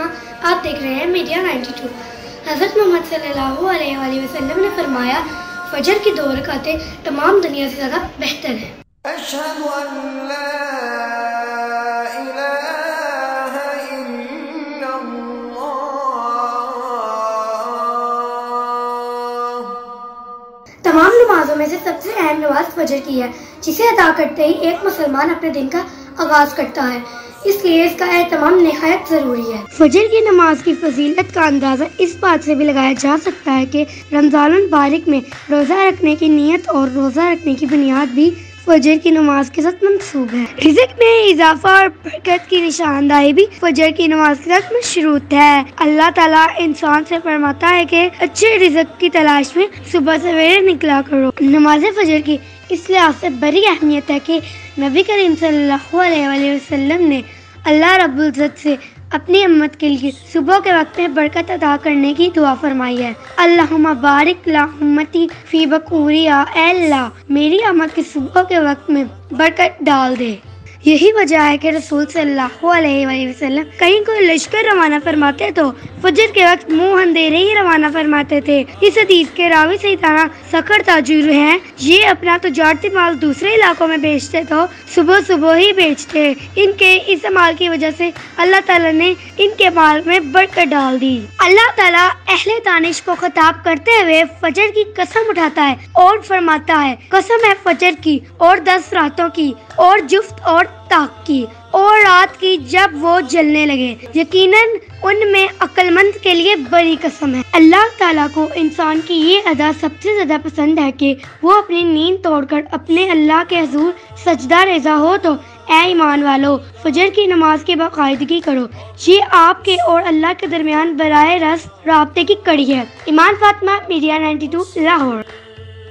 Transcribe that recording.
الرحمہ، آپ دیکھ رہے ہیں میڈیا 92۔ حضرت محمد صلی اللہ علیہ وآلہ وسلم نے فرمایا فجر کی 2 رکعتیں تمام دنیا سے زیادہ بہتر ہیں۔ اشہد ان لا الہ الا اللہ۔ تمام نمازوں میں سے سب سے اہم نماز فجر کی ہے، جسے ادا کرتے ہی ایک مسلمان اپنے دن کا آغاز کرتا ہے، اس لیے اس کا اہتمام نہایت ضروری ہے۔ فجر کی نماز کی فضیلت کا اندازہ اس بات سے بھی لگایا جا سکتا ہے کہ رمضان المبارک میں روزہ رکھنے کی نیت اور روزہ رکھنے کی بنیاد بھی فجر کی نماز کے ساتھ منسوب ہے۔ رزق میں اضافہ اور برکت کی نشاندہی بھی فجر کی نماز کے ساتھ مشروط ہے۔ اللہ تعالیٰ انسان سے فرماتا ہے کہ اچھے رزق کی تلاش میں صبح سویرے نکلا کرو۔ نماز فجر کی اس لحاظ سے بڑی اہمیت ہے کہ نبی کریم صلی اللہ علیہ وآلہ وسلم نے اللہ رب العزت سے اپنی امت کے لیے صبح کے وقت میں برکت عطا کرنے کی دعا فرمائی ہے۔ اللہم بارک لی امتی فی بکورہا، اے اللہ میری امت کے صبح کے وقت میں برکت ڈال دے۔ یہی وجہ ہے کہ رسول صلی اللہ علیہ وآلہ وسلم کہیں کوئی لشکر روانہ فرماتے تو فجر کے وقت منہ اندھیرے ہی روانہ فرماتے تھے۔ اس حدیث کے راوی سیدنا سکر تاجر ہیں، یہ اپنا تجارتی مال دوسرے علاقوں میں بیچتے تو صبح صبح ہی بیچتے۔ ان کے اس عمل کی وجہ سے اللہ تعالیٰ نے ان کے مال میں برکت ڈال دی۔ اللہ تعالیٰ اہل دانش کو خطاب کرتے ہوئے فجر کی قسم اٹھاتا ہے اور فرماتا ہے قسم ہے فجر کی اور 10 راتوں کی اور جفت اور تاک کی اور رات کی جب وہ جلنے لگے، یقیناً ان میں عقل مند کے لیے بڑی قسم ہے۔ اللہ تعالیٰ کو انسان کی یہ ادا سب سے زیادہ پسند ہے کہ وہ اپنی نیند توڑ کر اپنے اللہ کے حضور سجدہ ریزہ ہو تو اے ایمان والو فجر کی نماز کی باقاعدگی کرو، یہ آپ کے اور اللہ کے درمیان براہ راست رابطے کی کڑی ہے۔ ایمان فاطمہ، میڈیا 92 لاہور۔